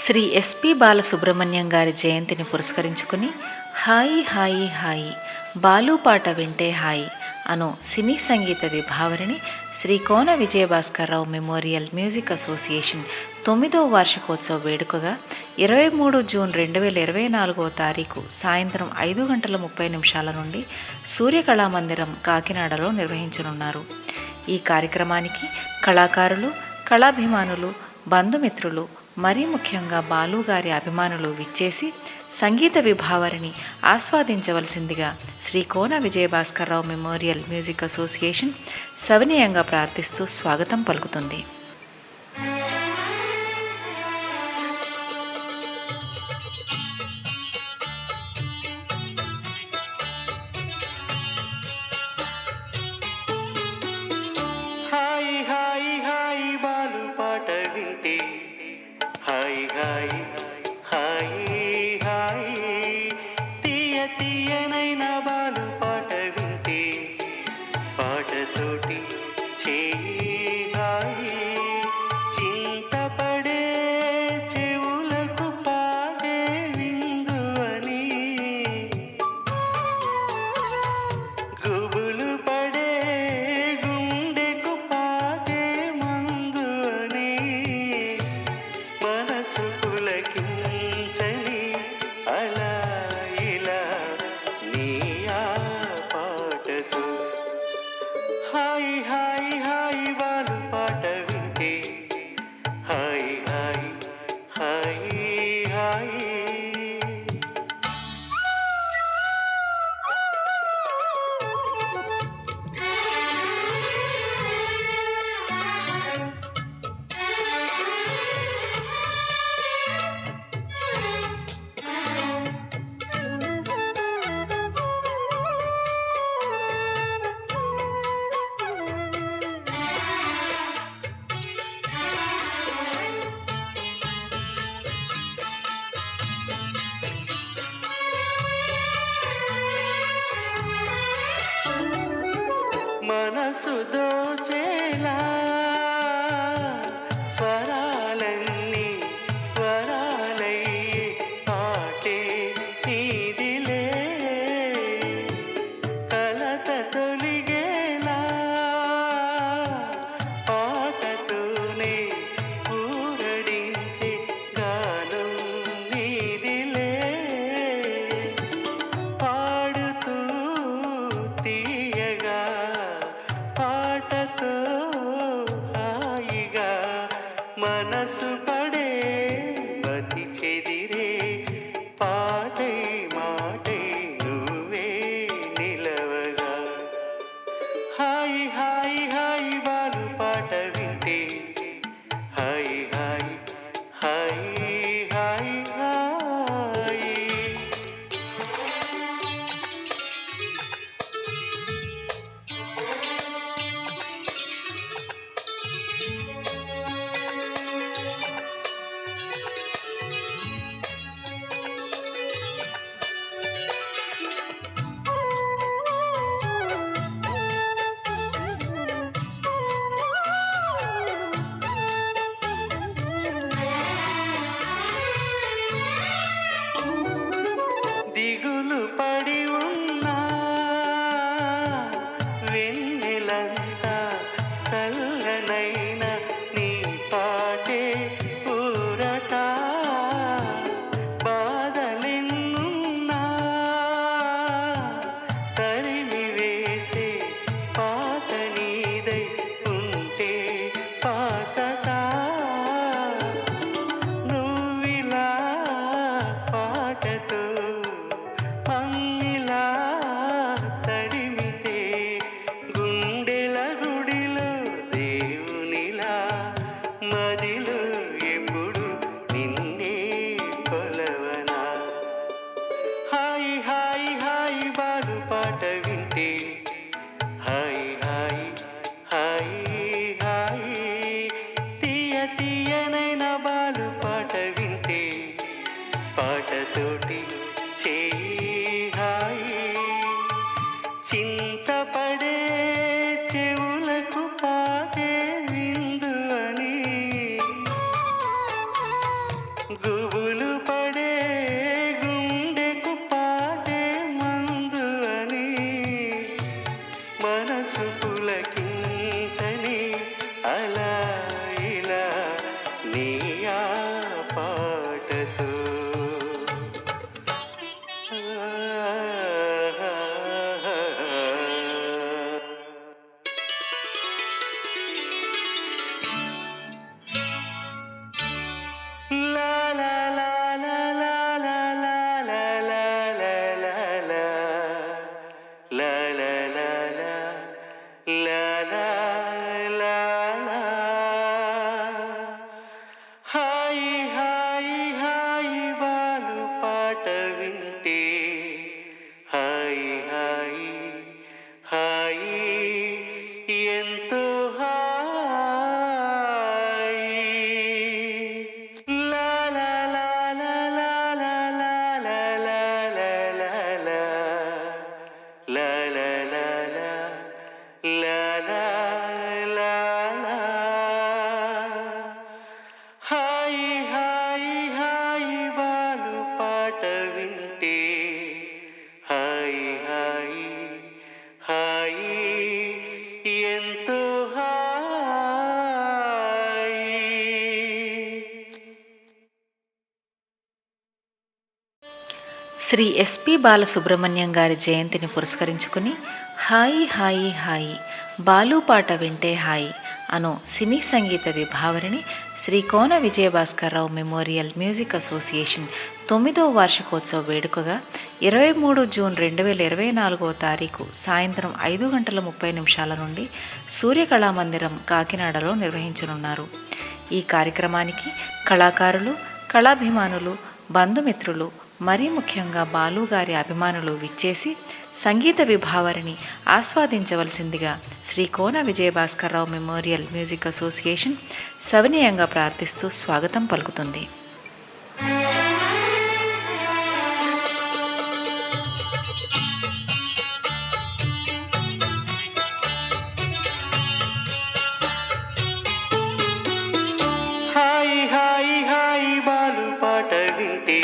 Shri SP Balasubrahmanyam గారి జయంతిని పురస్కరించుకుని హాయి హాయి హాయి బాలు పాట వింటే హాయి అను సినీ సంగీత విభావరిని శ్రీ కోన విజయభాస్కర్రావు మెమోరియల్ మ్యూజిక్ అసోసియేషన్ 9వ వార్షికోత్సవ వేడుకగా 23 జూన్ 2024 సాయంత్రం 5:30 నుండి సూర్యకళామందిరం కాకినాడలో నిర్వహించనున్నారు. ఈ కార్యక్రమానికి కళాకారులు, కళాభిమానులు, బంధుమిత్రులు, మరీ ముఖ్యంగా బాలుగారి అభిమానులు విచ్చేసి సంగీత విభావరిని ఆస్వాదించవలసిందిగా శ్రీ కోన విజయభాస్కర్రావు మెమోరియల్ మ్యూజిక్ అసోసియేషన్ సవినయంగా ప్రార్థిస్తూ స్వాగతం పలుకుతుంది. హాయి హాయి హాయి బాలు పాట వింటే హాయి హాయి హాయి హాయి తీయ తీయనైన బాలు పాట వింటే పాటతోటి చేయి హాయి చింతపడే చెవులకు పాడే విందు అని గుబులు పడే గుండెకు పాడే మందు అని మనసు పులకించని అలా ఇలా నీ ఆ పాటతో హాయి హాయి హాయి బాలు పాట వింటే హాయి హాయి హాయి హాయి మనసు దోచేలా స్వరాలన్నీ వరాలయ్యే పాటే నీదిలే కలత తొలిగేలా పాటతోనే ఊరడించే గానం నీదిలే పాడుతూ తీయగా పాటతో హాయిగా మనసు పడే మతి చెదిరే పాటై మాటై నువ్వే నిలవగా హాయి హాయి హాయి బాలు పాట వింటే హాయి హాయి హాయి హాయి హాయి దిగులు పడి ఉన్నా వెన్నెలంతా చల్లనైన నీ పాటే ఊరట బాధలెన్నున్నా తరిమి వేసే పాట నీదై ఉంటే పాసట నువ్విలా పాటతో మమ్మిలా తడిమితే గుండెల గుడిలో దేవునిలా మదిలో ఎప్పుడు నిన్నే కొలవనా హాయి హాయి హాయి బాలు పాట వింటే హాయి హాయి హాయి హాయి తీయ తీయనైన బాలు పాట వింటే పాటతోటి చేయి హాయి చింతపడే చెవులకు పాడే విందు అని ఆ పాటతో లా లా లా లా లా లా లా లా లా లా లా లా. లా లా లా లా. లా లా లా లా. హాయి హాయి హాయి బాలు పాట వింటే హాయి హాయి హాయి ఎంతో హాయి. లా లా లా లా లా లా లా లా లా లా లా లా. లా లా లా లా. లా లా లా లా. హాయి హాయి హాయి బాలు పాట వింటే హాయి హాయి హాయి ఎంతో హాయి. శ్రీ ఎస్పి బాలసుబ్రహ్మణ్యం గారి జయంతిని పురస్కరించుకుని హాయి హాయి హాయి బాలు పాట వింటే హాయి అను సినీ సంగీత విభావరిని శ్రీ కోన విజయభాస్కర్రావు మెమోరియల్ మ్యూజిక్ అసోసియేషన్ 9వ వార్షికోత్సవ వేడుకగా 23 జూన్ 2024 తారీఖు సాయంత్రం 5:30 నుండి సూర్యకళామందిరం కాకినాడలో నిర్వహించనున్నారు. ఈ కార్యక్రమానికి కళాకారులు, కళాభిమానులు, బంధుమిత్రులు, మరీ ముఖ్యంగా బాలు గారి అభిమానులు విచ్చేసి సంగీత విభావరిని ఆస్వాదించవలసిందిగా శ్రీ కోన విజయభాస్కర్రావు మెమోరియల్ మ్యూజిక్ అసోసియేషన్ సవినయంగా ప్రార్థిస్తూ స్వాగతం పలుకుతుంది. హాయి హాయి హాయి బాలు పాట వింటే